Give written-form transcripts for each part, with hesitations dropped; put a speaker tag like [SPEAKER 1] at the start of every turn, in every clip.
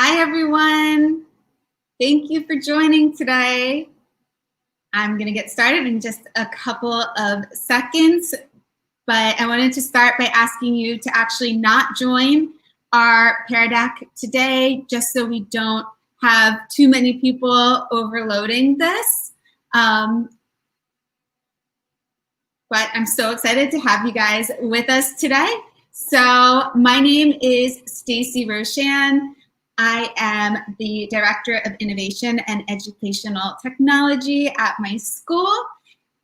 [SPEAKER 1] Hi, everyone. Thank you for joining today. I'm going to get started in just a couple of seconds, but I wanted to start by asking you to actually not join our Pear Deck today, just so we don't have too many people overloading this. But I'm so excited to have you guys with us today. So my name is Stacey Roshan. I am the Director of Innovation and Educational Technology at my school.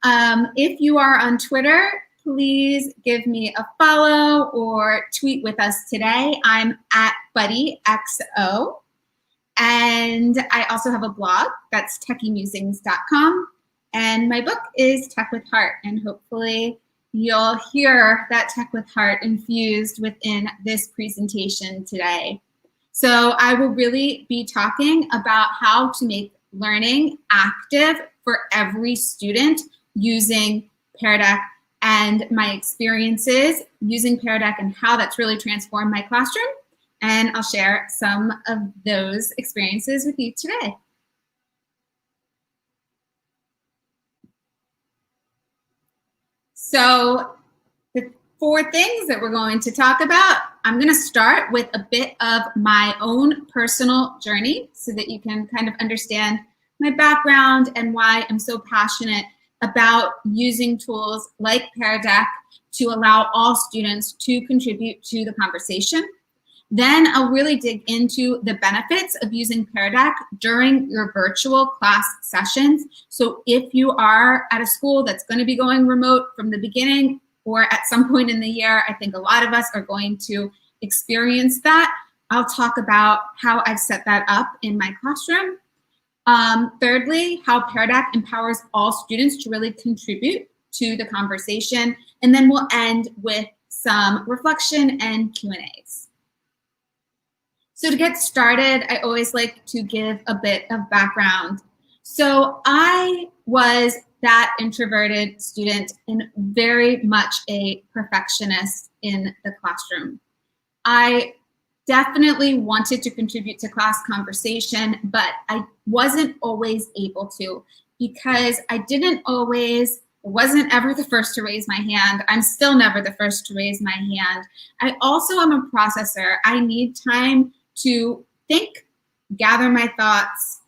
[SPEAKER 1] If you are on Twitter, please give me a follow or tweet with us today. I'm at BuddyXO. And I also have a blog, that's techiemusings.com. And my book is Tech with Heart, and hopefully you'll hear that Tech with Heart infused within this presentation today. So I will really be talking about how to make learning active for every student using Pear Deck and my experiences using Pear Deck and how that's really transformed my classroom. And I'll share some of those experiences with you today. So the 4 things that we're going to talk about, I'm going to start with a bit of my own personal journey so that you can kind of understand my background and why I'm so passionate about using tools like Pear Deck to allow all students to contribute to the conversation. Then I'll really dig into the benefits of using Pear Deck during your virtual class sessions. So if you are at a school that's going to be going remote from the beginning or at some point in the year, I think a lot of us are going to experience that. I'll talk about how I've set that up in my classroom. Thirdly, how Pear Deck empowers all students to really contribute to the conversation. And then we'll end with some reflection and Q&As. So to get started, I always like to give a bit of background. So I was that introverted student and very much a perfectionist in the classroom. I definitely wanted to contribute to class conversation, but I wasn't always able to because I wasn't ever the first to raise my hand. I'm still never the first to raise my hand. I also am a processor. I need time to think, gather my thoughts,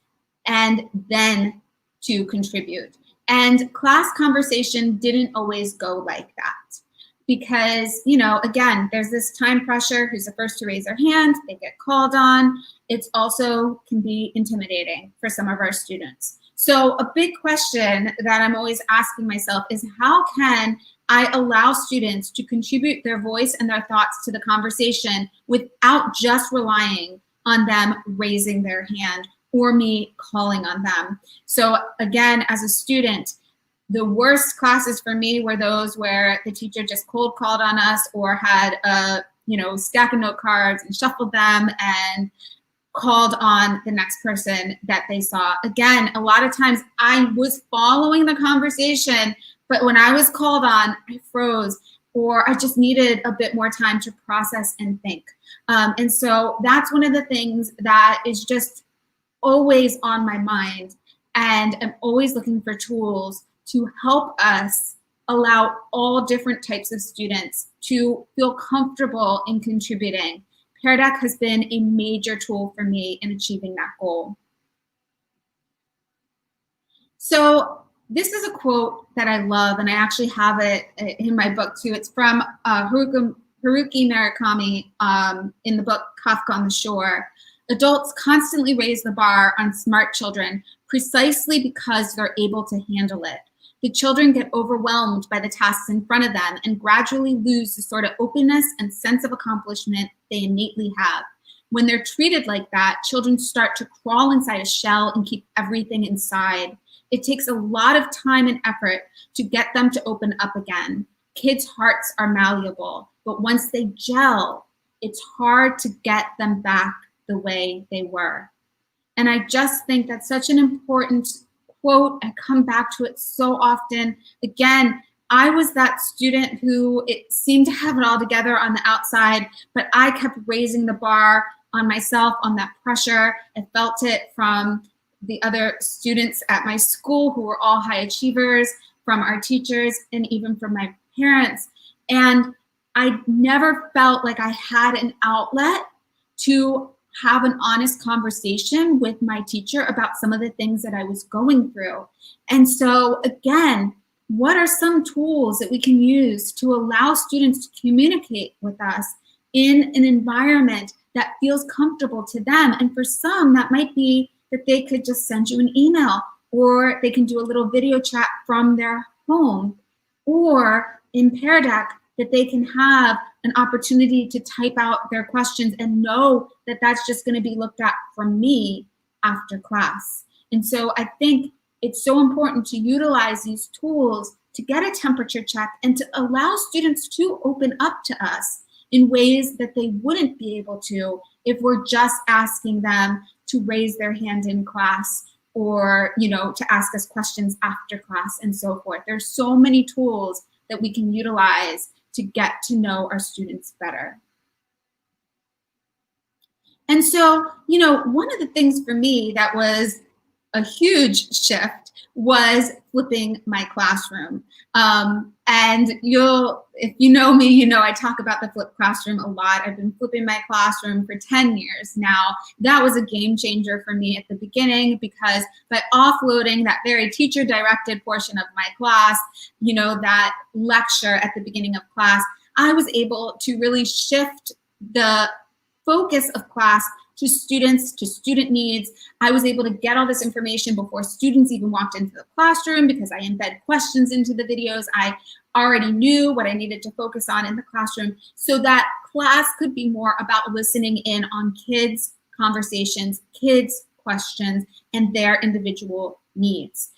[SPEAKER 1] and then to contribute. And class conversation didn't always go like that because, again, there's this time pressure. Who's the first to raise their hand? They get called on. It's also can be intimidating for some of our students. So a big question that I'm always asking myself is how can I allow students to contribute their voice and their thoughts to the conversation without just relying on them raising their hand or me calling on them. So again, as a student, the worst classes for me were those where the teacher just cold called on us or had a stack of note cards and shuffled them and called on the next person that they saw. Again, a lot of times I was following the conversation, but when I was called on, I froze, or I just needed a bit more time to process and think. And so that's one of the things that is just always on my mind. And I'm always looking for tools to help us allow all different types of students to feel comfortable in contributing. Pear Deck has been a major tool for me in achieving that goal. So this is a quote that I love, and I actually have it in my book too. It's from Haruki Murakami in the book Kafka on the Shore. Adults constantly raise the bar on smart children precisely because they're able to handle it. The children get overwhelmed by the tasks in front of them and gradually lose the sort of openness and sense of accomplishment they innately have. When they're treated like that, children start to crawl inside a shell and keep everything inside. It takes a lot of time and effort to get them to open up again. Kids' hearts are malleable, but once they gel, it's hard to get them back the way they were. And I just think that's such an important quote. I come back to it so often. Again, I was that student who it seemed to have it all together on the outside, but I kept raising the bar on myself, on that pressure. I felt it from the other students at my school who were all high achievers, from our teachers, and even from my parents. And I never felt like I had an outlet to have an honest conversation with my teacher about some of the things that I was going through. And so again, what are some tools that we can use to allow students to communicate with us in an environment that feels comfortable to them? And for some, that might be that they could just send you an email, or they can do a little video chat from their home, or in Pear Deck, that they can have an opportunity to type out their questions and know that that's just going to be looked at from me after class. And so I think it's so important to utilize these tools to get a temperature check and to allow students to open up to us in ways that they wouldn't be able to if we're just asking them to raise their hand in class, or, you know, to ask us questions after class and so forth. There's so many tools that we can utilize to get to know our students better. And so, you know, one of the things for me that was a huge shift was flipping my classroom. And if you know me, you know I talk about the flip classroom a lot. I've been flipping my classroom for 10 years now. That was a game changer for me at the beginning, because by offloading that very teacher-directed portion of my class, you know, that lecture at the beginning of class, I was able to really shift the focus of class to students, to student needs. I was able to get all this information before students even walked into the classroom, because I embed questions into the videos. I already knew what I needed to focus on in the classroom, so that class could be more about listening in on kids' conversations, kids' questions, and their individual needs.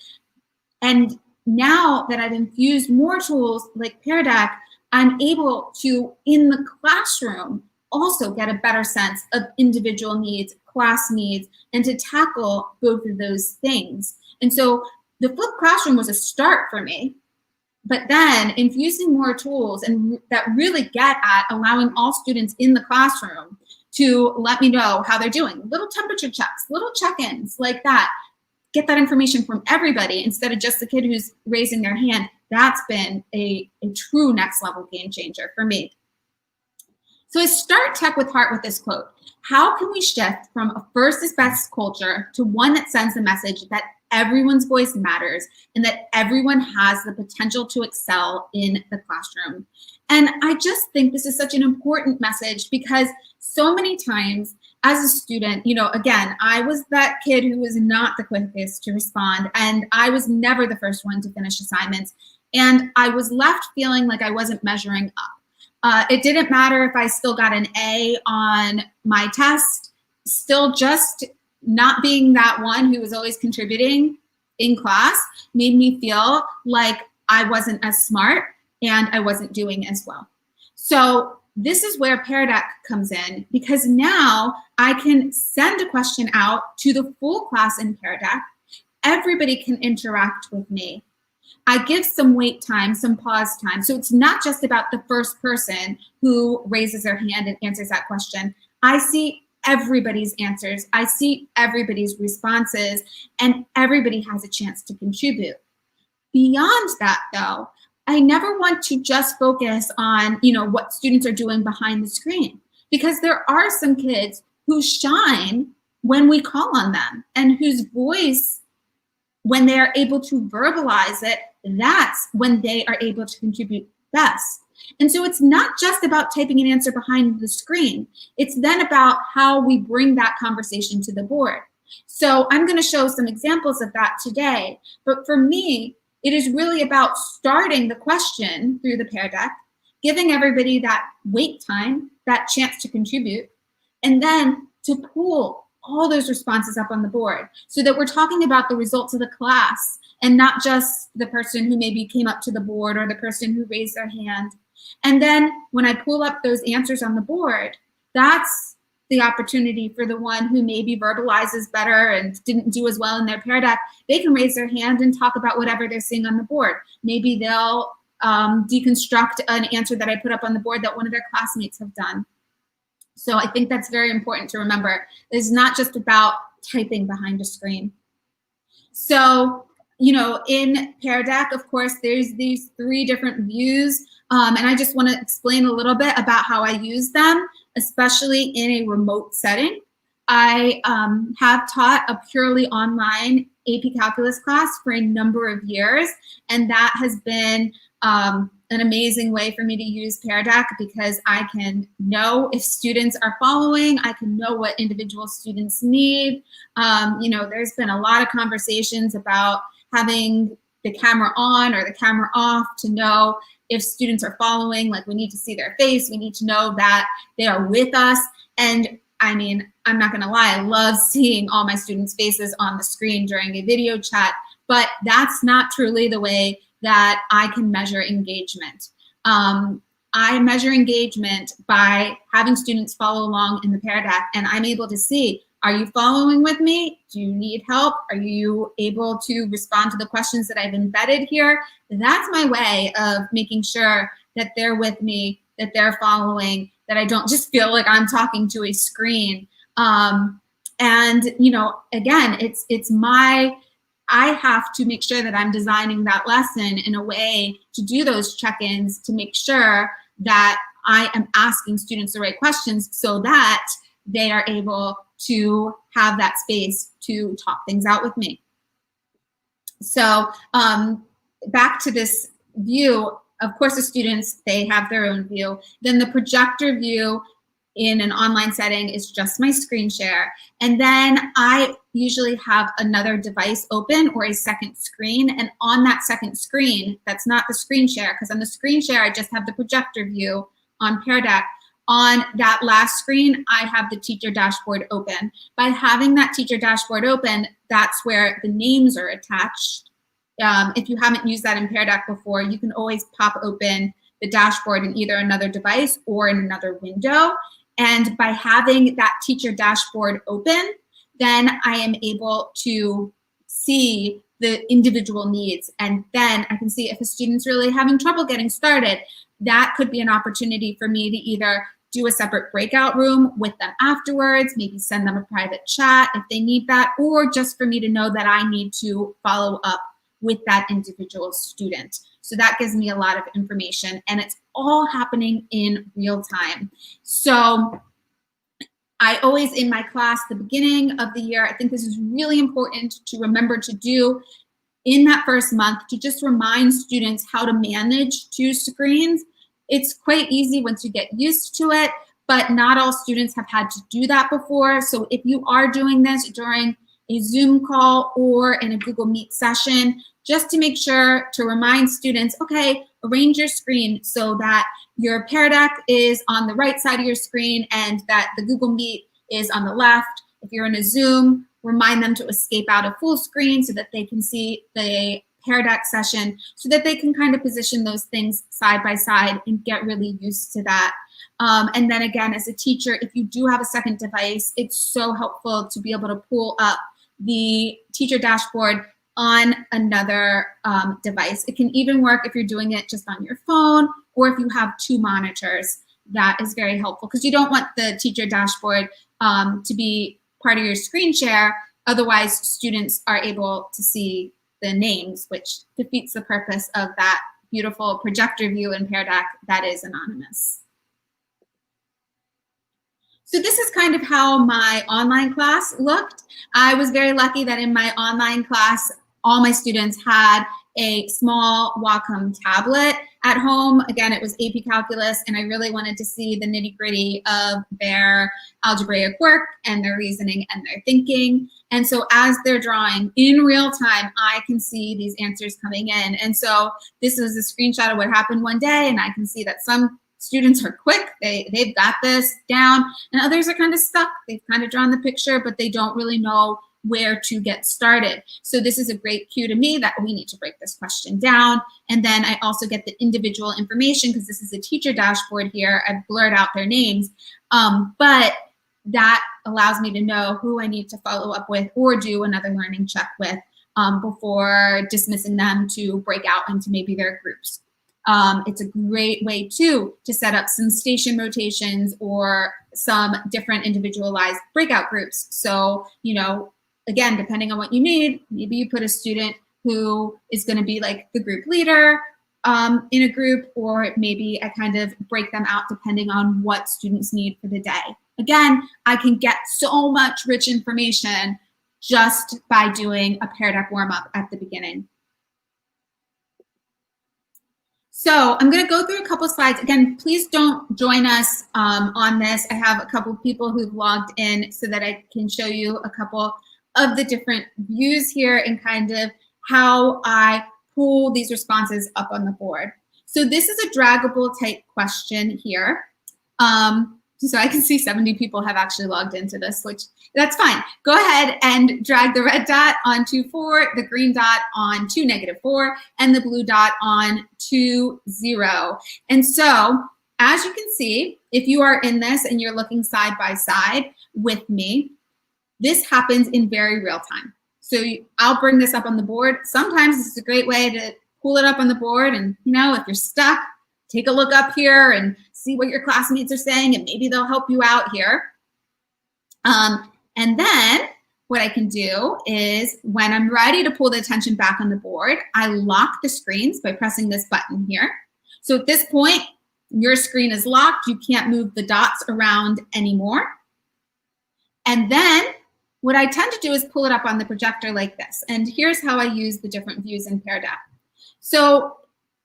[SPEAKER 1] And now that I've infused more tools like Pear Deck, I'm able to, in the classroom, also get a better sense of individual needs, class needs, and to tackle both of those things. And so the flipped classroom was a start for me, but then infusing more tools and that really get at allowing all students in the classroom to let me know how they're doing. Little temperature checks, little check-ins like that. Get that information from everybody instead of just the kid who's raising their hand. That's been a true next level game changer for me. So I start Tech with Heart with this quote: how can we shift from a first is best culture to one that sends the message that everyone's voice matters and that everyone has the potential to excel in the classroom? And I just think this is such an important message, because so many times as a student, you know, again, I was that kid who was not the quickest to respond, and I was never the first one to finish assignments. And I was left feeling like I wasn't measuring up. It didn't matter if I still got an A on my test, still just not being that one who was always contributing in class made me feel like I wasn't as smart and I wasn't doing as well. So this is where Pear Deck comes in, because now I can send a question out to the full class in Pear Deck. Everybody can interact with me. I give some wait time, some pause time. So it's not just about the first person who raises their hand and answers that question. I see everybody's answers. I see everybody's responses, and everybody has a chance to contribute. Beyond that, though, I never want to just focus on, you know, what students are doing behind the screen, because there are some kids who shine when we call on them, and whose voice, when they are able to verbalize it, that's when they are able to contribute best. And so it's not just about typing an answer behind the screen. It's then about how we bring that conversation to the board. So I'm going to show some examples of that today. But for me, it is really about starting the question through the Pear Deck, giving everybody that wait time, that chance to contribute, and then to pull all those responses up on the board so that we're talking about the results of the class and not just the person who maybe came up to the board or the person who raised their hand. And then when I pull up those answers on the board, that's the opportunity for the one who maybe verbalizes better and didn't do as well in their Pear Deck. They can raise their hand and talk about whatever they're seeing on the board. Maybe they'll deconstruct an answer that I put up on the board that one of their classmates have done. So I think that's very important to remember. It's not just about typing behind a screen. So, you know, in Pear Deck, of course, there's these 3 different views. And I just want to explain a little bit about how I use them, especially in a remote setting. I have taught a purely online AP Calculus class for a number of years, and that has been an amazing way for me to use Pear Deck because I can know if students are following, I can know what individual students need. You know, there's been a lot of conversations about having the camera on or the camera off to know if students are following. Like, we need to see their face, we need to know that they are with us. And I mean, I'm not gonna lie, I love seeing all my students' faces on the screen during a video chat, but that's not truly the way that I can measure engagement. I measure engagement by having students follow along in the Pear Deck, and I'm able to see, are you following with me? Do you need help? Are you able to respond to the questions that I've embedded here? That's my way of making sure that they're with me, that they're following, that I don't just feel like I'm talking to a screen. And, you know, again, I have to make sure that I'm designing that lesson in a way to do those check-ins to make sure that I am asking students the right questions so that they are able to have that space to talk things out with me. So back to this view, of course, the students, they have their own view. Then the projector view in an online setting is just my screen share. And then I usually have another device open or a second screen. And on that second screen, that's not the screen share, because on the screen share, I just have the projector view on Pear Deck. On that last screen, I have the teacher dashboard open. By having that teacher dashboard open, that's where the names are attached. If you haven't used that in Pear Deck before, you can always pop open the dashboard in either another device or in another window. And by having that teacher dashboard open, then I am able to see the individual needs. And then I can see if a student's really having trouble getting started. That could be an opportunity for me to either do a separate breakout room with them afterwards, maybe send them a private chat if they need that, or just for me to know that I need to follow up with that individual student. So that gives me a lot of information, and it's all happening in real time. So I always, in my class, the beginning of the year, I think this is really important to remember to do in that first month, to just remind students how to manage 2 screens. It's quite easy once you get used to it, but not all students have had to do that before. So if you are doing this during a Zoom call or in a Google Meet session, just to make sure to remind students, okay, arrange your screen so that your Pear Deck is on the right side of your screen and that the Google Meet is on the left. If you're in a Zoom, remind them to escape out of full screen so that they can see the Pear Deck session, so that they can kind of position those things side by side and get really used to that. And then again, as a teacher, if you do have a second device, it's so helpful to be able to pull up the teacher dashboard on another device. It can even work if you're doing it just on your phone or if you have 2 monitors. That is very helpful because you don't want the teacher dashboard to be part of your screen share. Otherwise, students are able to see the names, which defeats the purpose of that beautiful projector view in Pear Deck that is anonymous. So this is kind of how my online class looked. I was very lucky that in my online class, all my students had a small Wacom tablet at home. Again, it was AP Calculus, and I really wanted to see the nitty-gritty of their algebraic work and their reasoning and their thinking. And so as they're drawing in real time, I can see these answers coming in. And so this was a screenshot of what happened one day, and I can see that some students are quick, they've got this down, and others are kind of stuck. They've kind of drawn the picture, but they don't really know where to get started. So this is a great cue to me that we need to break this question down. And then I also get the individual information because this is a teacher dashboard here. I've blurred out their names, but that allows me to know who I need to follow up with or do another learning check with before dismissing them to break out into maybe their groups. It's a great way too to set up some station rotations or some different individualized breakout groups. So, you know, again, depending on what you need, maybe you put a student who is going to be like the group leader in a group, or maybe I kind of break them out depending on what students need for the day. Again, I can get so much rich information just by doing a Pear Deck warm-up at the beginning. So I'm going to go through a couple slides. Again, please don't join us on this. I have a couple people who've logged in so that I can show you a couple of the different views here and kind of how I pull these responses up on the board. So this is a draggable type question here. So I can see 70 people have actually logged into this, which that's fine. Go ahead and drag the red dot onto 4, the green dot onto -4, and the blue dot on to 0. And so as you can see, if you are in this and you're looking side by side with me, this happens in very real time. So I'll bring this up on the board. Sometimes this is a great way to pull it up on the board, and you know, if you're stuck, take a look up here and see what your classmates are saying, and maybe they'll help you out here. And then what I can do is when I'm ready to pull the attention back on the board, I lock the screens by pressing this button here. So at this point, your screen is locked. You can't move the dots around anymore. And then what I tend to do is pull it up on the projector like this. And here's how I use the different views in Pear Deck. So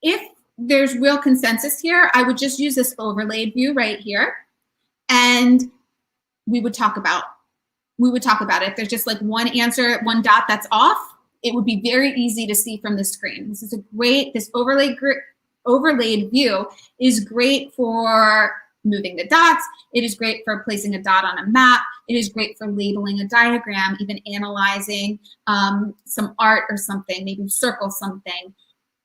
[SPEAKER 1] if there's real consensus here, I would just use this overlaid view right here, and we would talk about it. If there's just like one answer, one dot that's off, it would be very easy to see from the screen. This is a great, this overlaid view is great for moving the dots. It is great for placing a dot on a map. It is great for labeling a diagram, even analyzing some art or something, maybe circle something.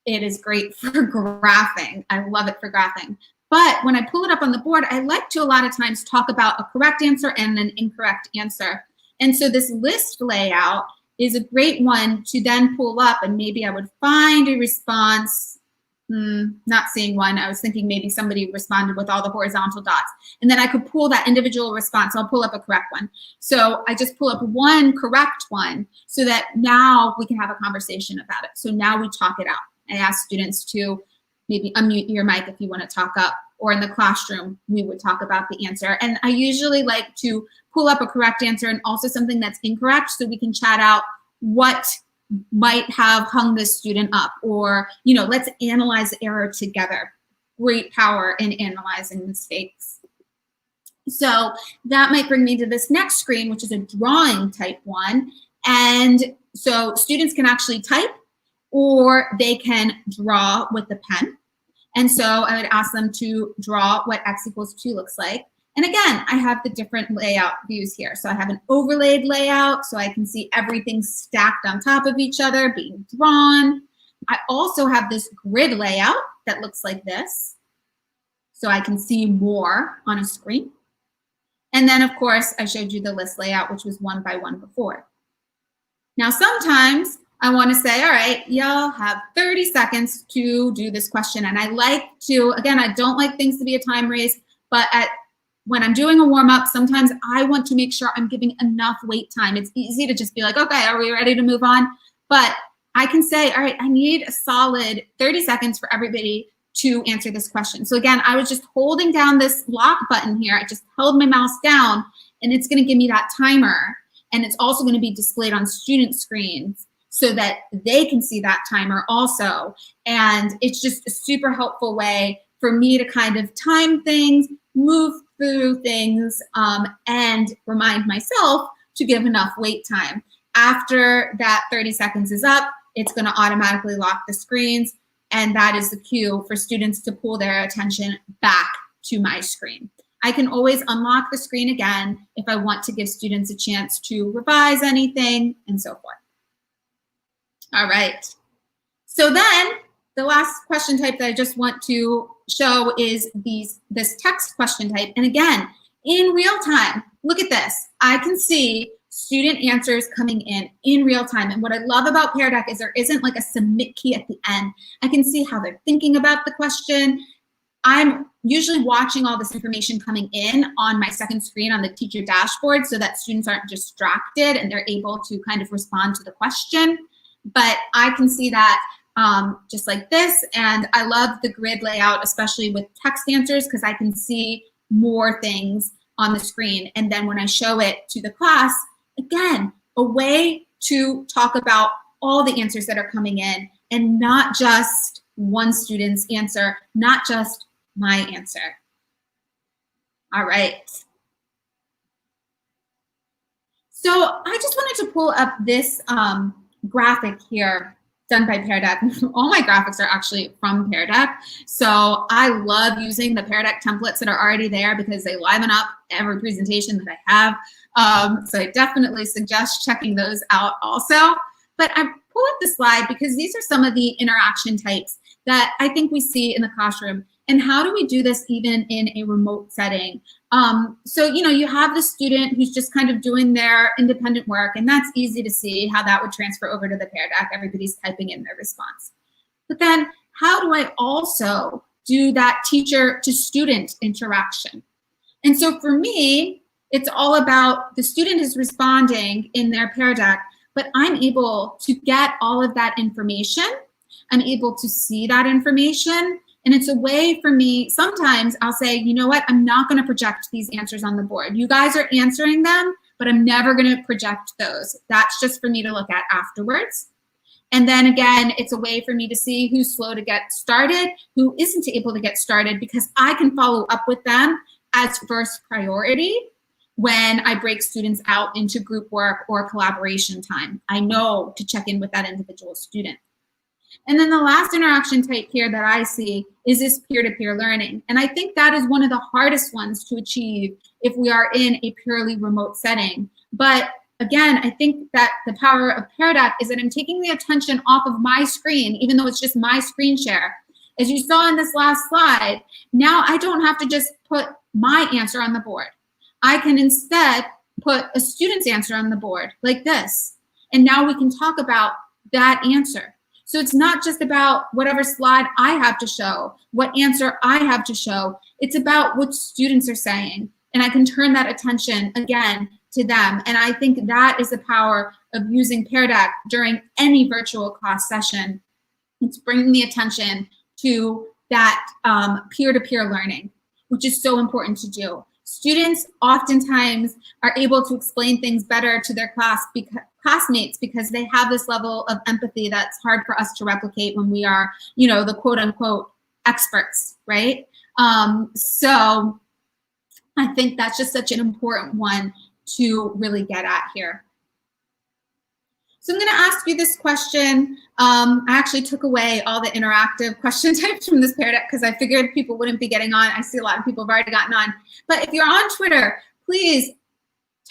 [SPEAKER 1] It is great for graphing. I love it for graphing. But when I pull it up on the board, I like to a lot of times talk about a correct answer and an incorrect answer. And so this list layout is a great one to then pull up, and maybe I would find a response. Not seeing one. I was thinking maybe somebody responded with all the horizontal dots. And then I could pull that individual response. I'll pull up a correct one. So I just pull up one correct one so that now we can have a conversation about it. So now we talk it out. I ask students to maybe unmute your mic if you want to talk up, or in the classroom, we would talk about the answer. And I usually like to pull up a correct answer and also something that's incorrect so we can chat out what might have hung this student up, or, you know, let's analyze the error together. Great power in analyzing mistakes. So that might bring me to this next screen, which is a drawing type one. And so students can actually type, or they can draw with the pen. And so I would ask them to draw what x = 2 looks like. And again, I have the different layout views here. So I have an overlaid layout, so I can see everything stacked on top of each other being drawn. I also have this grid layout that looks like this, so I can see more on a screen. And then, of course, I showed you the list layout, which was 1 by 1 before. Now, sometimes I want to say, all right, y'all have 30 seconds to do this question. And I like to, again, I don't like things to be a time race, but when I'm doing a warm-up, sometimes I want to make sure I'm giving enough wait time. It's easy to just be like, okay, are we ready to move on? But I can say, all right, I need a solid 30 seconds for everybody to answer this question. So again, I was just holding down this lock button here. I just held my mouse down, and it's going to give me that timer. And it's also going to be displayed on student screens so that they can see that timer also. And it's just a super helpful way for me to kind of time things, move through things, and remind myself to give enough wait time. After that 30 seconds is up, it's going to automatically lock the screens, and that is the cue for students to pull their attention back to my screen. I can always unlock the screen again if I want to give students a chance to revise anything and so forth. All right. So then the last question type that I just want to show is this text question type. And again, in real time, look at this. I can see student answers coming in real time. And what I love about Pear Deck is there isn't like a submit key at the end. I can see how they're thinking about the question. I'm usually watching all this information coming in on my second screen on the teacher dashboard so that students aren't distracted and they're able to kind of respond to the question. But I can see that just like this. And I love the grid layout, especially with text answers, because I can see more things on the screen. And then when I show it to the class, again, a way to talk about all the answers that are coming in and not just one student's answer, not just my answer. All right. So I just wanted to pull up this graphic here done by Pear Deck. All my graphics are actually from Pear Deck. So I love using the Pear Deck templates that are already there because they liven up every presentation that I have. So I definitely suggest checking those out also. But I pull up the slide because these are some of the interaction types that I think we see in the classroom. And how do we do this even in a remote setting? So, you have the student who's just kind of doing their independent work, and that's easy to see how that would transfer over to the Pear Deck. Everybody's typing in their response. But then how do I also do that teacher to student interaction? And so for me, it's all about the student is responding in their Pear Deck, but I'm able to get all of that information. I'm able to see that information. And it's a way for me, sometimes I'll say, you know what, I'm not gonna project these answers on the board. You guys are answering them, but I'm never gonna project those. That's just for me to look at afterwards. And then again, it's a way for me to see who's slow to get started, who isn't able to get started, because I can follow up with them as first priority when I break students out into group work or collaboration time. I know to check in with that individual student. And then the last interaction type here that I see is this peer-to-peer learning. And I think that is one of the hardest ones to achieve if we are in a purely remote setting. But again, I think that the power of Pear Deck is that I'm taking the attention off of my screen, even though it's just my screen share. As you saw in this last slide, now I don't have to just put my answer on the board. I can instead put a student's answer on the board like this. And now we can talk about that answer. So it's not just about whatever slide I have to show, what answer I have to show. It's about what students are saying. And I can turn that attention again to them. And I think that is the power of using Pear Deck during any virtual class session. It's bringing the attention to that peer-to-peer learning, which is so important to do. Students oftentimes are able to explain things better to their classmates because they have this level of empathy that's hard for us to replicate when we are, the quote unquote experts, right? So I think that's just such an important one to really get at here. So I'm going to ask you this question. I actually took away all the interactive question types from this Pear Deck because I figured people wouldn't be getting on. I see a lot of people have already gotten on. But if you're on Twitter, please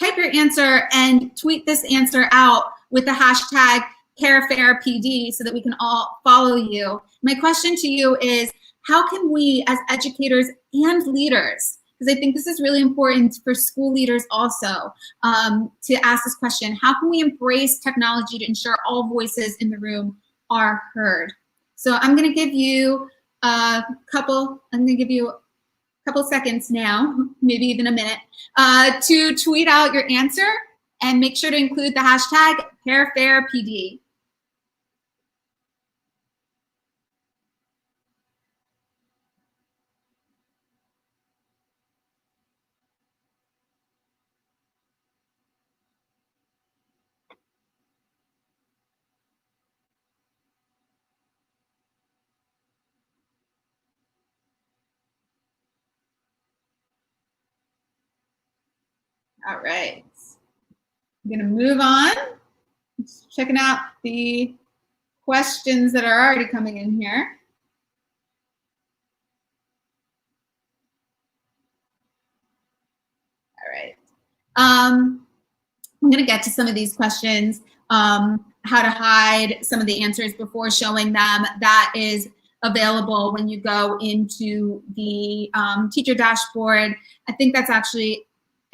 [SPEAKER 1] type your answer and tweet this answer out with the hashtag PearFairPD so that we can all follow you. My question to you is, how can we as educators and leaders, because I think this is really important for school leaders also, to ask this question, how can we embrace technology to ensure all voices in the room are heard? So I'm gonna give you a couple seconds now, maybe even a minute, to tweet out your answer and make sure to include the hashtag PearFairPD. All right, I'm gonna move on. Just checking out the questions that are already coming in here. All right, I'm gonna get to some of these questions. How to hide some of the answers before showing them. That is available when you go into the teacher dashboard. I think that's actually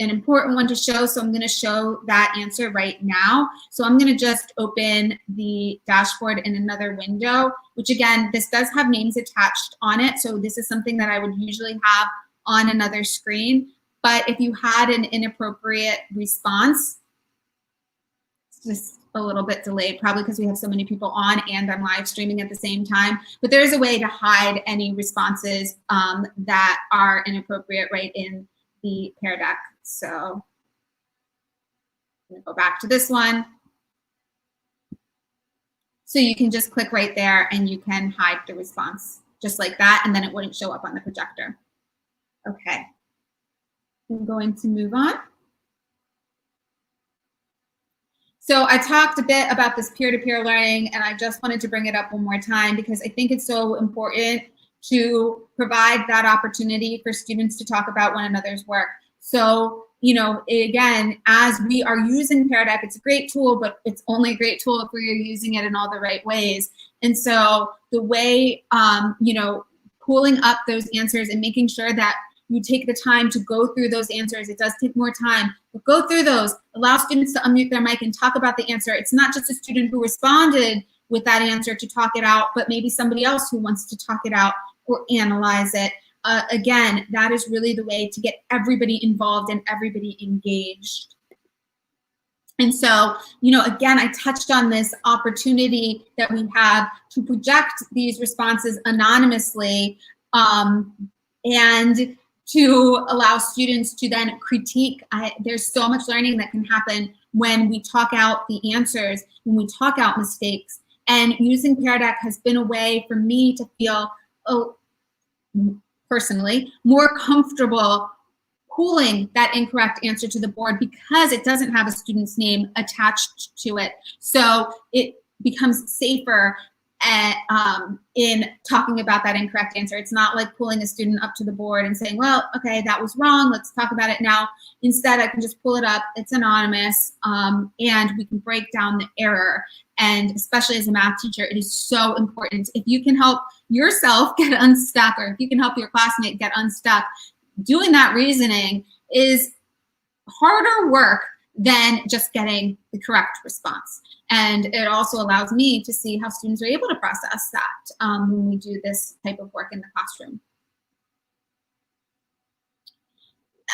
[SPEAKER 1] an important one to show, so I'm going to show that answer right now. So I'm going to just open the dashboard in another window, which again, this does have names attached on it. So this is something that I would usually have on another screen. But if you had an inappropriate response, it's just a little bit delayed, probably because we have so many people on and I'm live streaming at the same time. But there is a way to hide any responses that are inappropriate right in the Pear Deck. So I'm going to go back to this one. So you can just click right there and you can hide the response just like that, and then it wouldn't show up on the projector. Okay, I'm going to move on. So I talked a bit about this peer-to-peer learning, and I just wanted to bring it up one more time because I think it's so important to provide that opportunity for students to talk about one another's work. So, you know, again, as we are using Pear Deck, it's a great tool, but it's only a great tool if we're using it in all the right ways. And so the way, you know, pulling up those answers and making sure that you take the time to go through those answers. It does take more time, but go through those. Allow students to unmute their mic and talk about the answer. It's not just a student who responded with that answer to talk it out, but maybe somebody else who wants to talk it out or analyze it. Again, that is really the way to get everybody involved and everybody engaged. And so, you know, again, I touched on this opportunity that we have to project these responses anonymously and to allow students to then critique. There's so much learning that can happen when we talk out the answers, when we talk out mistakes. And using Pear Deck has been a way for me to feel, personally, more comfortable pulling that incorrect answer to the board because it doesn't have a student's name attached to it. So it becomes safer in talking about that incorrect answer. It's not like pulling a student up to the board and saying, well, okay, that was wrong, let's talk about it now. Instead, I can just pull it up, it's anonymous, and we can break down the error. And especially as a math teacher, it is so important. If you can help yourself get unstuck, or if you can help your classmate get unstuck, doing that reasoning is harder work than just getting the correct response. And it also allows me to see how students are able to process that when we do this type of work in the classroom.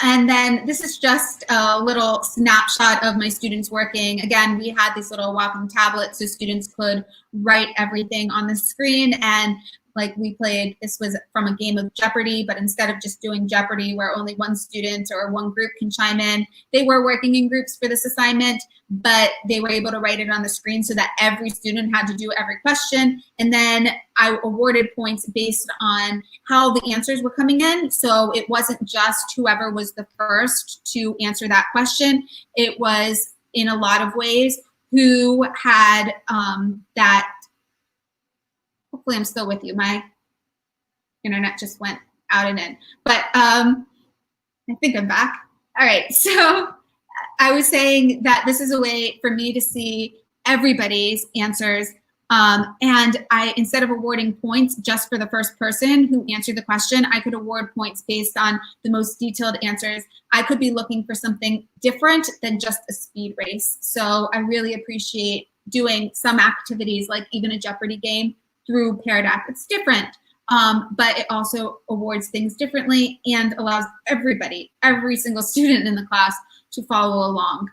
[SPEAKER 1] And then this is just a little snapshot of my students working. Again, we had these little Wacom tablets so students could write everything on the screen. And like we played, this was from a game of Jeopardy, but instead of just doing Jeopardy where only one student or one group can chime in, they were working in groups for this assignment, but they were able to write it on the screen so that every student had to do every question. And then I awarded points based on how the answers were coming in. So it wasn't just whoever was the first to answer that question. It was, in a lot of ways, who had that. Hopefully I'm still with you. My internet just went out and in, but I think I'm back. All right, so I was saying that this is a way for me to see everybody's answers, and instead of awarding points just for the first person who answered the question, I could award points based on the most detailed answers. I could be looking for something different than just a speed race. So I really appreciate doing some activities like even a Jeopardy game through Pear Deck. It's different, but it also awards things differently and allows everybody, every single student in the class to follow along.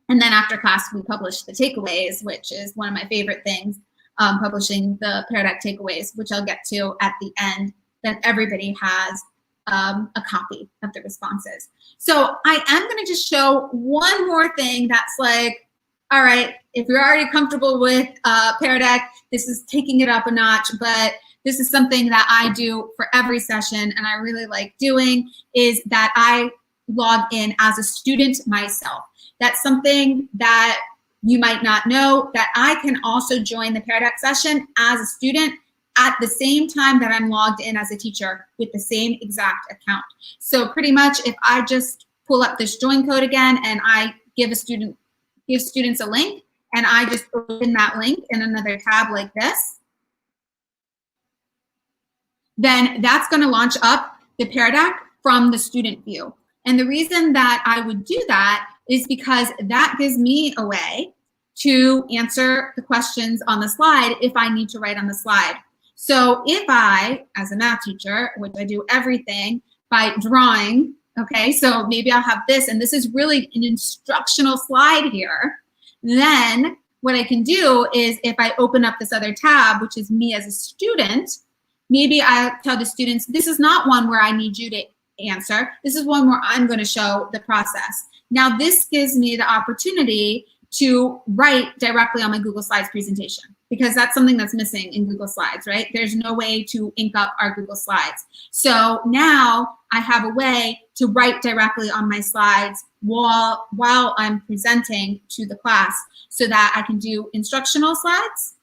[SPEAKER 1] And then after class, we publish the takeaways, which is one of my favorite things, publishing the Pear Deck takeaways, which I'll get to at the end. Then everybody has a copy of the responses. So I am going to just show one more thing that's like, all right, if you're already comfortable with Pear Deck, this is taking it up a notch, but this is something that I do for every session and I really like doing, is that I log in as a student myself. That's something that you might not know, that I can also join the Pear Deck session as a student at the same time that I'm logged in as a teacher with the same exact account. So pretty much if I just pull up this join code again and I give students a link, and I just open that link in another tab like this, then that's going to launch up the Pear Deck from the student view. And the reason that I would do that is because that gives me a way to answer the questions on the slide if I need to write on the slide. So if I, as a math teacher, which I do everything by drawing, okay, so maybe I'll have this, and this is really an instructional slide here, then what I can do is if I open up this other tab, which is me as a student, maybe I tell the students, this is not one where I need you to answer. This is one where I'm going to show the process. Now, this gives me the opportunity to write directly on my Google Slides presentation, because that's something that's missing in Google Slides, right? There's no way to ink up our Google Slides. So now I have a way to write directly on my slides while I'm presenting to the class, so that I can do instructional slides,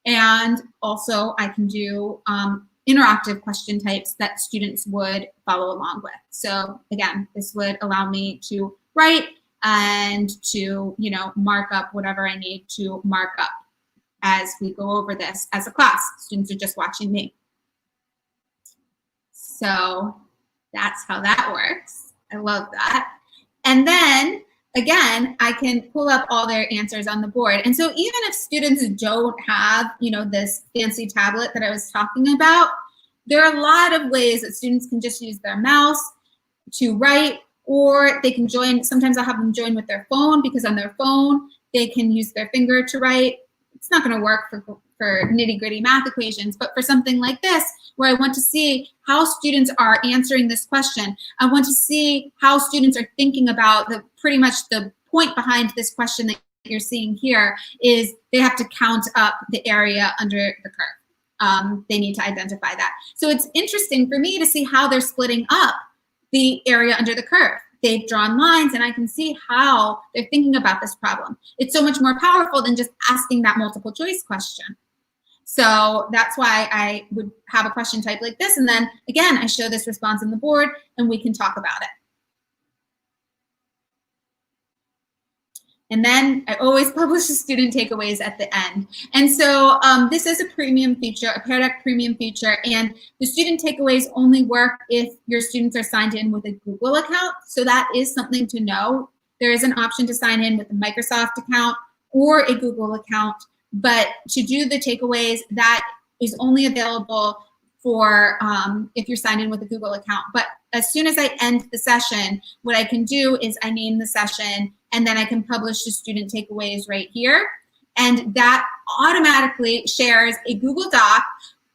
[SPEAKER 1] and also I can do interactive question types that students would follow along with. So again, this would allow me to write and to, you know, mark up whatever I need to mark up as we go over this as a class. Students are just watching me. So that's how that works. I love that. And then again, I can pull up all their answers on the board. And so even if students don't have, you know, this fancy tablet that I was talking about, there are a lot of ways that students can just use their mouse to write, or they can join. Sometimes I'll have them join with their phone, because on their phone, they can use their finger to write. It's not going to work for nitty-gritty math equations, but for something like this, where I want to see how students are answering this question, I want to see how students are thinking about pretty much the point behind this question that you're seeing here is they have to count up the area under the curve. They need to identify that. So it's interesting for me to see how they're splitting up the area under the curve. They've drawn lines, and I can see how they're thinking about this problem. It's so much more powerful than just asking that multiple choice question. So that's why I would have a question type like this. And then again, I show this response on the board and we can talk about it. And then I always publish the student takeaways at the end. And so this is a premium feature, a Pear Deck premium feature, and the student takeaways only work if your students are signed in with a Google account. So that is something to know. There is an option to sign in with a Microsoft account or a Google account, but to do the takeaways, that is only available for if you're signed in with a Google account. But as soon as I end the session, what I can do is I name the session, and then I can publish the student takeaways right here. And that automatically shares a Google Doc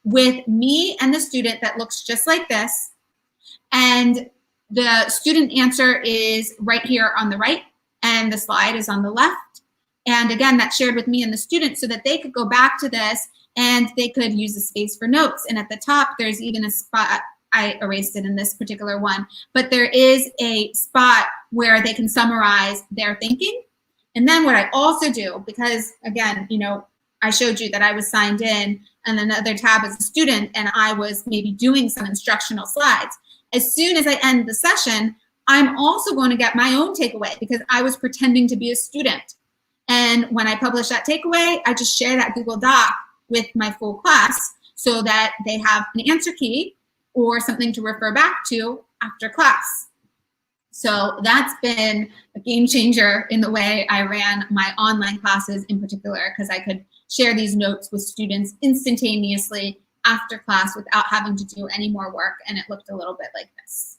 [SPEAKER 1] with me and the student that looks just like this. And the student answer is right here on the right, and the slide is on the left. And again, that's shared with me and the student so that they could go back to this and they could use the space for notes. And at the top, there's even a spot. I erased it in this particular one, but there is a spot where they can summarize their thinking. And then what I also do, because again, you know, I showed you that I was signed in and another tab as a student, and I was maybe doing some instructional slides. As soon as I end the session, I'm also going to get my own takeaway because I was pretending to be a student. And when I publish that takeaway, I just share that Google Doc with my full class so that they have an answer key or something to refer back to after class. So that's been a game changer in the way I ran my online classes in particular, because I could share these notes with students instantaneously after class without having to do any more work, and it looked a little bit like this.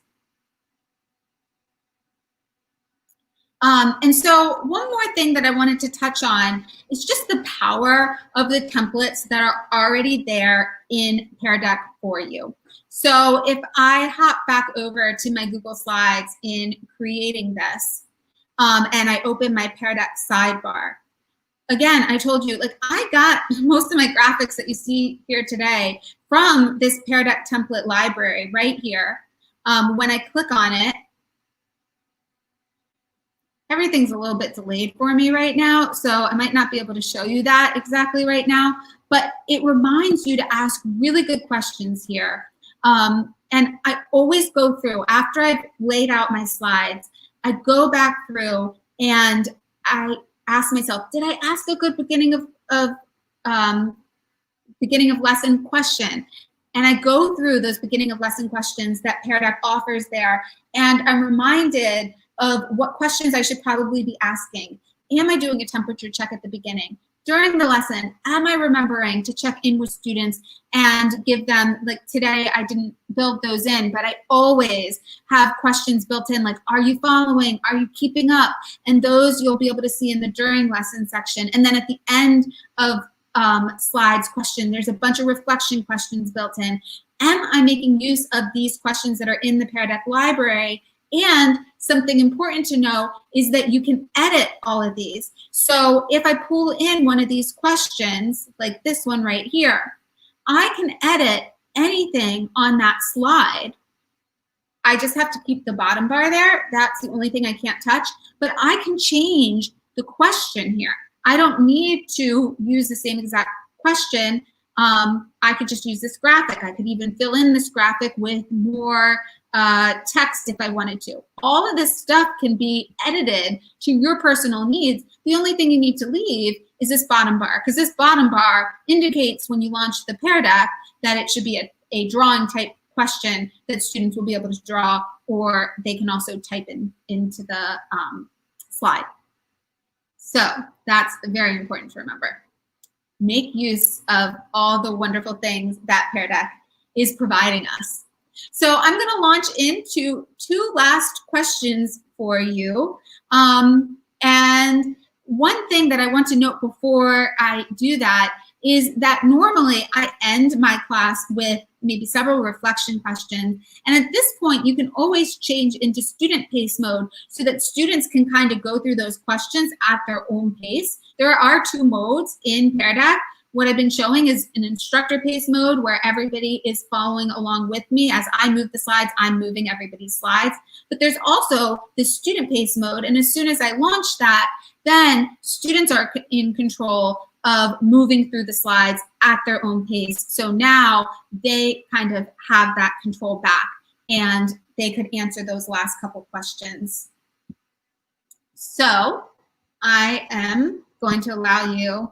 [SPEAKER 1] And so one more thing that I wanted to touch on is just the power of the templates that are already there in Pear Deck for you. So if I hop back over to my Google Slides in creating this, and I open my Pear Deck sidebar, again, I told you, like, I got most of my graphics that you see here today from this Pear Deck template library right here. When I click on it, everything's a little bit delayed for me right now, so I might not be able to show you that exactly right now, but it reminds you to ask really good questions here. And I always go through, after I've laid out my slides, I go back through and I ask myself, did I ask a good beginning of lesson question? and I go through those beginning of lesson questions that Pear Deck offers there, and I'm reminded of what questions I should probably be asking. Am I doing a temperature check at the beginning? During the lesson, am I remembering to check in with students and give them, like today I didn't build those in, but I always have questions built in, like, are you following? Are you keeping up? And those you'll be able to see in the during lesson section. And then at the end of slides question, there's a bunch of reflection questions built in. Am I making use of these questions that are in the Pear Deck library? And something important to know is that you can edit all of these. So if I pull in one of these questions, like this one right here, I can edit anything on that slide. I just have to keep the bottom bar there. That's the only thing I can't touch. But I can change the question here. I don't need to use the same exact question. I could just use this graphic. I could even fill in this graphic with more text if I wanted to. All of this stuff can be edited to your personal needs. The only thing you need to leave is this bottom bar, because this bottom bar indicates when you launch the Pear Deck that it should be a drawing type question that students will be able to draw, or they can also type into the slide. So that's very important to remember. Make use of all the wonderful things that Pear Deck is providing us. So I'm going to launch into two last questions for you. And one thing that I want to note before I do that is that normally I end my class with maybe several reflection questions. And at this point, you can always change into student pace mode so that students can kind of go through those questions at their own pace. There are two modes in Pear Deck. What I've been showing is an instructor pace mode where everybody is following along with me. As I move the slides, I'm moving everybody's slides. But there's also the student pace mode. And as soon as I launch that, then students are in control of moving through the slides at their own pace. So now they kind of have that control back and they could answer those last couple questions. So I am going to allow you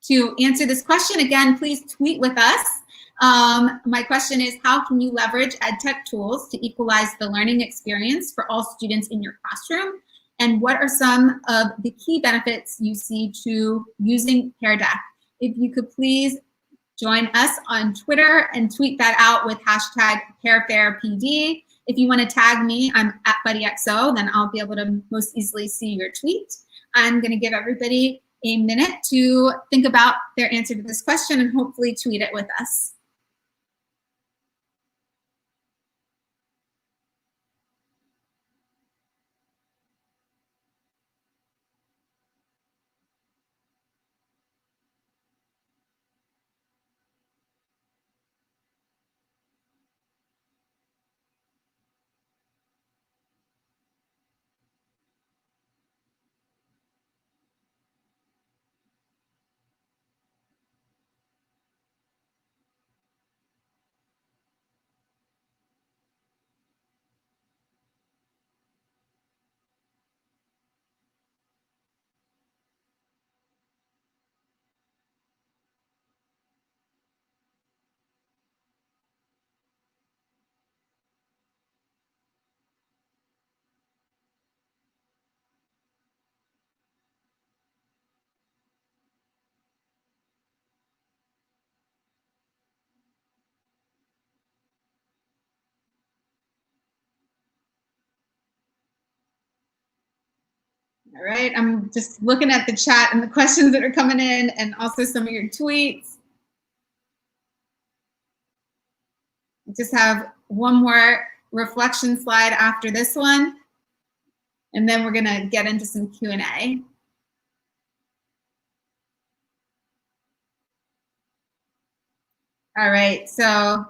[SPEAKER 1] to answer this question. Again, please tweet with us. My question is, how can you leverage EdTech tools to equalize the learning experience for all students in your classroom? And what are some of the key benefits you see to using Pear Deck? If you could please join us on Twitter and tweet that out with hashtag PearFairPD. If you want to tag me, I'm at BuddyXO, then I'll be able to most easily see your tweet. I'm going to give everybody a minute to think about their answer to this question and hopefully tweet it with us. All right, I'm just looking at the chat and the questions that are coming in and also some of your tweets. Just have one more reflection slide after this one, and then we're gonna get into some Q&A. All right, so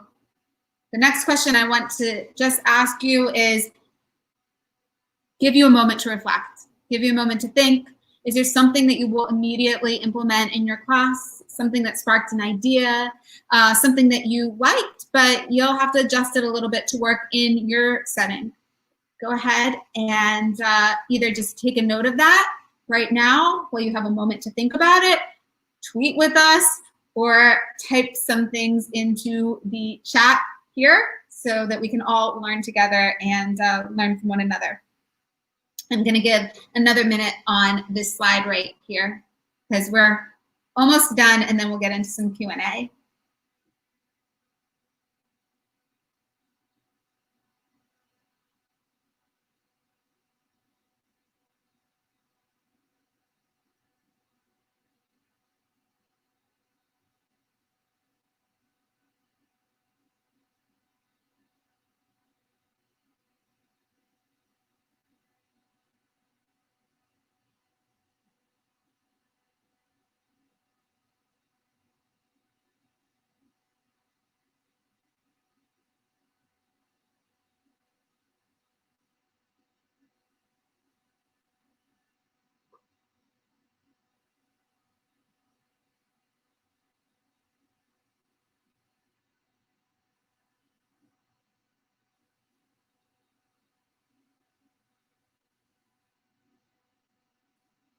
[SPEAKER 1] the next question I want to just ask you is, give you a moment to reflect. Give you a moment to think. Is there something that you will immediately implement in your class? Something that sparked an idea, something that you liked, but you'll have to adjust it a little bit to work in your setting. Go ahead and either just take a note of that right now while you have a moment to think about it, tweet with us, or type some things into the chat here so that we can all learn together and learn from one another. I'm going to give another minute on this slide right here because we're almost done, and then we'll get into some Q&A.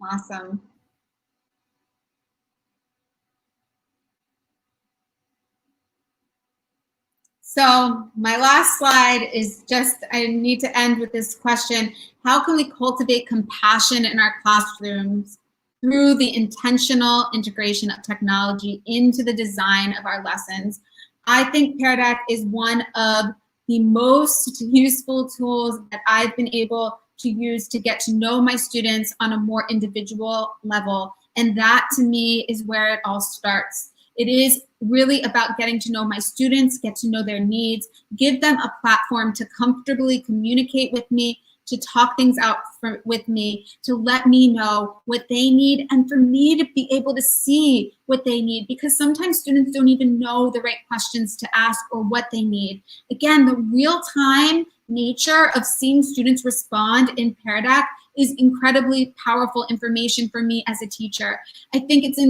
[SPEAKER 1] Awesome. So my last slide is just, I need to end with this question. How can we cultivate compassion in our classrooms through the intentional integration of technology into the design of our lessons? I think Pear Deck is one of the most useful tools that I've been able to use to get to know my students on a more individual level. And that to me is where it all starts. It is really about getting to know my students, get to know their needs, give them a platform to comfortably communicate with me, to talk things out with me, to let me know what they need, and for me to be able to see what they need, because sometimes students don't even know the right questions to ask or what they need. Again, the real-time nature of seeing students respond in Pear Deck is incredibly powerful information for me as a teacher. I think it's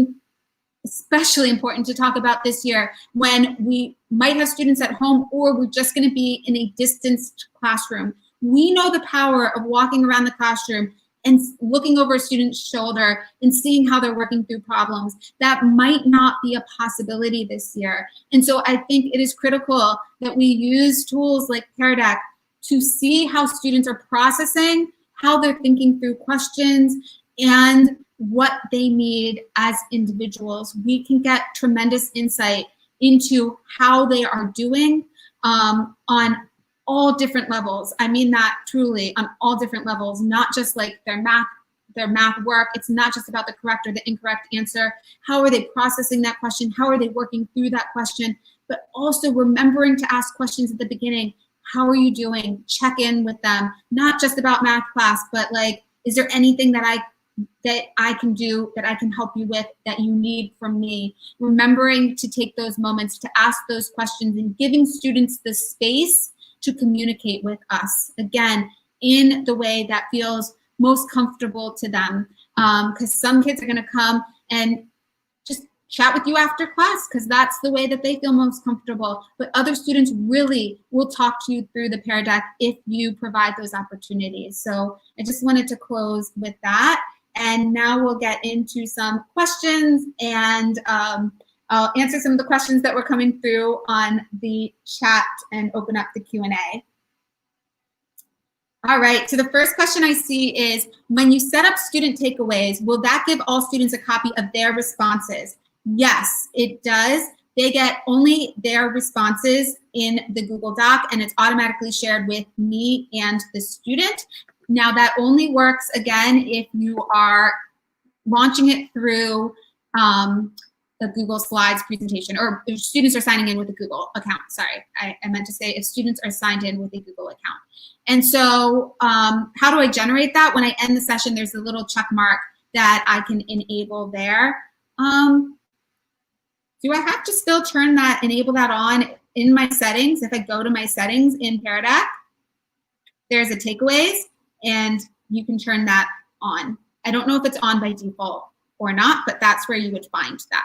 [SPEAKER 1] especially important to talk about this year when we might have students at home or we're just going to be in a distanced classroom. We know the power of walking around the classroom and looking over a student's shoulder and seeing how they're working through problems. That might not be a possibility this year. And so I think it is critical that we use tools like Pear Deck to see how students are processing, how they're thinking through questions, and what they need as individuals. We can get tremendous insight into how they are doing on all different levels. I mean that truly, on all different levels, not just like their math work. It's not just about the correct or the incorrect answer. How are they processing that question? How are they working through that question? But also remembering to ask questions at the beginning. How are you doing? Check in with them, not just about math class, but like, is there anything that I can do, that I can help you with, that you need from me? Remembering to take those moments to ask those questions and giving students the space to communicate with us, again, in the way that feels most comfortable to them. Because some kids are gonna come and just chat with you after class because that's the way that they feel most comfortable. But other students really will talk to you through the Pear Deck if you provide those opportunities. So I just wanted to close with that. And now we'll get into some questions, and I'll answer some of the questions that were coming through on the chat and open up the Q&A. All right, so the first question I see is, when you set up student takeaways, will that give all students a copy of their responses? Yes, it does. They get only their responses in the Google Doc, and it's automatically shared with me and the student. Now that only works, again, if you are launching it through the Google Slides presentation, or if students are signing in with a Google account. Sorry, I meant to say if students are signed in with a Google account. And so how do I generate that? When I end the session, there's a little check mark that I can enable there. Do I have to still enable that on in my settings? If I go to my settings in Pear Deck, there's a takeaways, and you can turn that on. I don't know if it's on by default or not, but that's where you would find that.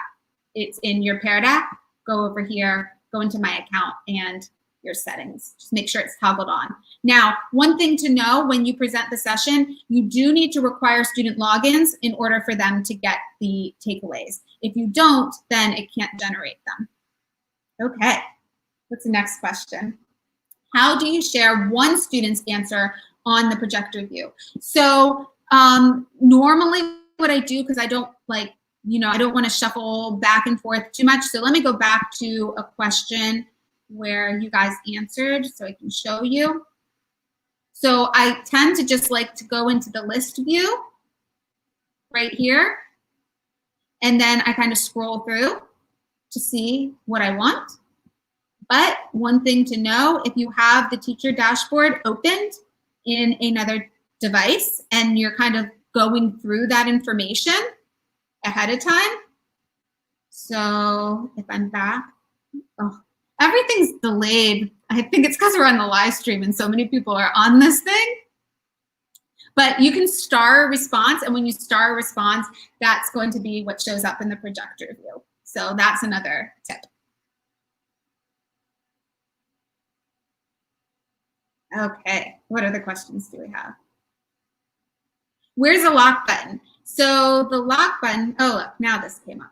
[SPEAKER 1] It's in your Pear Deck. Go over here, go into my account, and your settings. Just make sure it's toggled on. Now, one thing to know when you present the session, you do need to require student logins in order for them to get the takeaways. If you don't, then it can't generate them. Okay, what's the next question? How do you share one student's answer on the projector view? So normally what I do, because I don't like, I don't want to shuffle back and forth too much. So let me go back to a question where you guys answered so I can show you. So I tend to just like to go into the list view right here. And then I kind of scroll through to see what I want. But one thing to know, if you have the teacher dashboard opened in another device and you're kind of going through that information ahead of time. So if I'm back, oh, everything's delayed. I think it's because we're on the live stream and so many people are on this thing. But you can star a response, and when you star a response, that's going to be what shows up in the projector view. So that's another tip. Okay, what other questions do we have? Where's the lock button? So the lock button, oh, look, now this came up.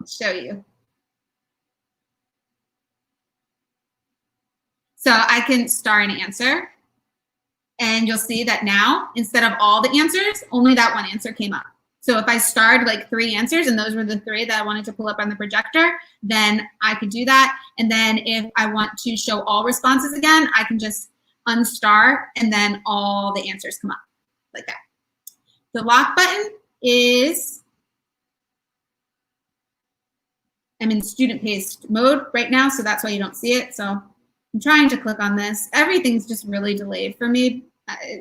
[SPEAKER 1] I'll show you. So I can star an answer, and you'll see that now, instead of all the answers, only that one answer came up. So if I starred like 3 answers, and those were the 3 that I wanted to pull up on the projector, then I could do that. And then if I want to show all responses again, I can just unstar, and then all the answers come up like that. The lock button is, I'm in student paced mode right now, so that's why you don't see it. So I'm trying to click on this. Everything's just really delayed for me.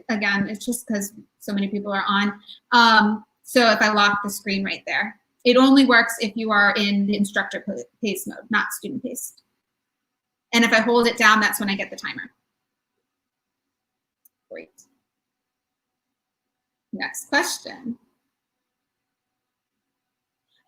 [SPEAKER 1] Again, it's just because so many people are on. So if I lock the screen right there, it only works if you are in the instructor paced mode, not student paced. And if I hold it down, that's when I get the timer. Great. Next question.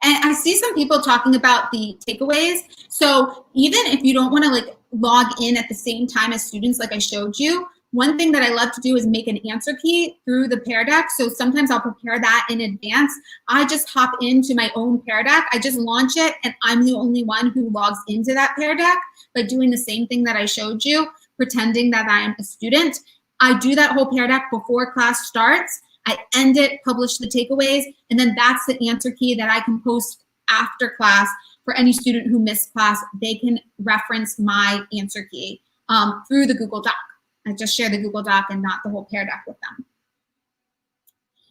[SPEAKER 1] And I see some people talking about the takeaways. So even if you don't want to like log in at the same time as students like I showed you, one thing that I love to do is make an answer key through the Pear Deck. So sometimes I'll prepare that in advance. I just hop into my own Pear Deck. I just launch it, and I'm the only one who logs into that Pear Deck by doing the same thing that I showed you, pretending that I am a student. I do that whole Pear Deck before class starts. I end it, publish the takeaways, and then that's the answer key that I can post after class for any student who missed class. They can reference my answer key through the Google Doc. I just share the Google Doc and not the whole Pear Deck with them.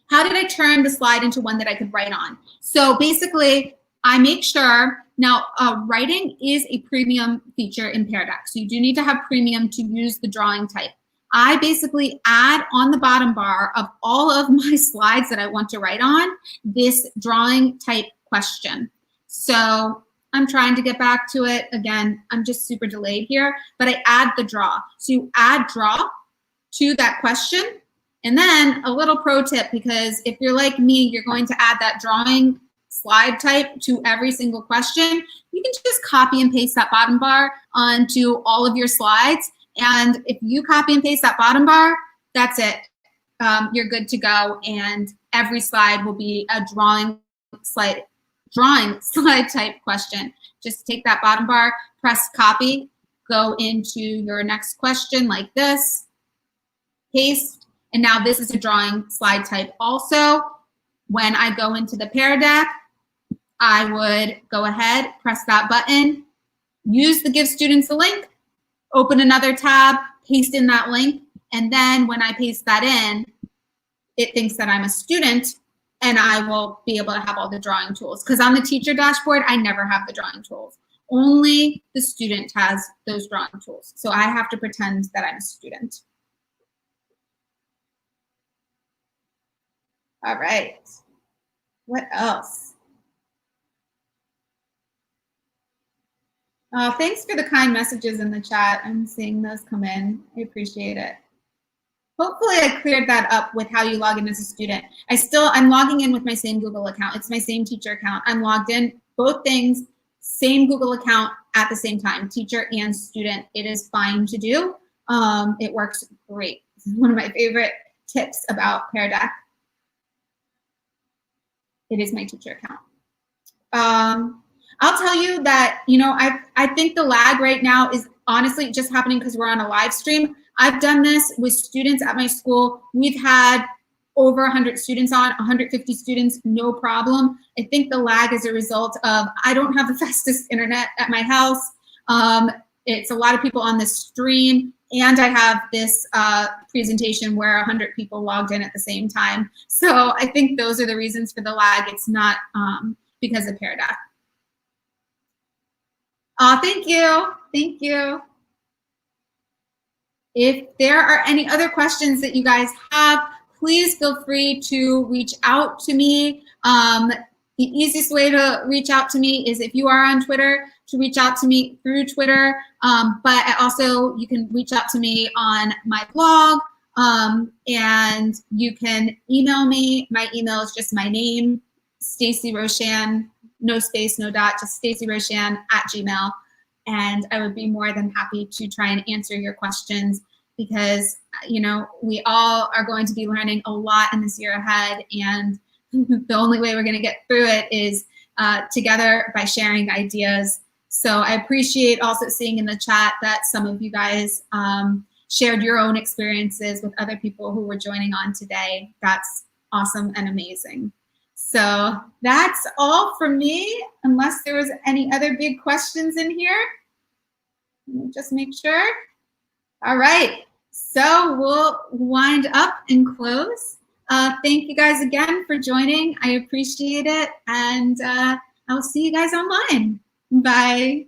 [SPEAKER 1] How did I turn the slide into one that I could write on? So basically, I make sure, now writing is a premium feature in Pear Deck. So you do need to have premium to use the drawing type. I basically add on the bottom bar of all of my slides that I want to write on this drawing type question. So I'm trying to get back to it. Again, I'm just super delayed here, but I add the draw. So you add draw to that question. And then a little pro tip, because if you're like me, you're going to add that drawing slide type to every single question. You can just copy and paste that bottom bar onto all of your slides. And if you copy and paste that bottom bar, that's it. You're good to go. And every slide will be a drawing slide type question. Just take that bottom bar, press copy, go into your next question like this, paste, and now this is a drawing slide type also. When I go into the Pear Deck, I would go ahead, press that button, use the Give Students a Link, open another tab, paste in that link, and then when I paste that in, it thinks that I'm a student, and I will be able to have all the drawing tools. Because on the teacher dashboard, I never have the drawing tools. Only the student has those drawing tools. So I have to pretend that I'm a student. All right. What else? Thanks for the kind messages in the chat. I'm seeing those come in. I appreciate it. Hopefully I cleared that up with how you log in as a student. I'm logging in with my same Google account. It's my same teacher account. I'm logged in, both things, same Google account at the same time, teacher and student. It is fine to do. It works great. It's one of my favorite tips about Pear Deck. It is my teacher account. I'll tell you that, you know, I think the lag right now is honestly just happening because we're on a live stream. I've done this with students at my school. We've had over 100 students on, 150 students, no problem. I think the lag is a result of I don't have the fastest internet at my house. It's a lot of people on this stream, and I have this presentation where 100 people logged in at the same time. So I think those are the reasons for the lag. It's not because of Pear Deck. Thank you. Thank you. If there are any other questions that you guys have, please feel free to reach out to me. The easiest way to reach out to me is if you are on Twitter, to reach out to me through Twitter. But also you can reach out to me on my blog, and you can email me. My email is just my name, Stacey Roshan, no space, no dot, just Stacey Roshan @gmail. And I would be more than happy to try and answer your questions, because, you know, we all are going to be learning a lot in this year ahead, and the only way we're going to get through it is together by sharing ideas. So I appreciate also seeing in the chat that some of you guys shared your own experiences with other people who were joining on today. That's awesome and amazing. So that's all from me, unless there was any other big questions in here. Let me just make sure. All right, so we'll wind up and close. Thank you guys again for joining. I appreciate it, and I'll see you guys online. Bye.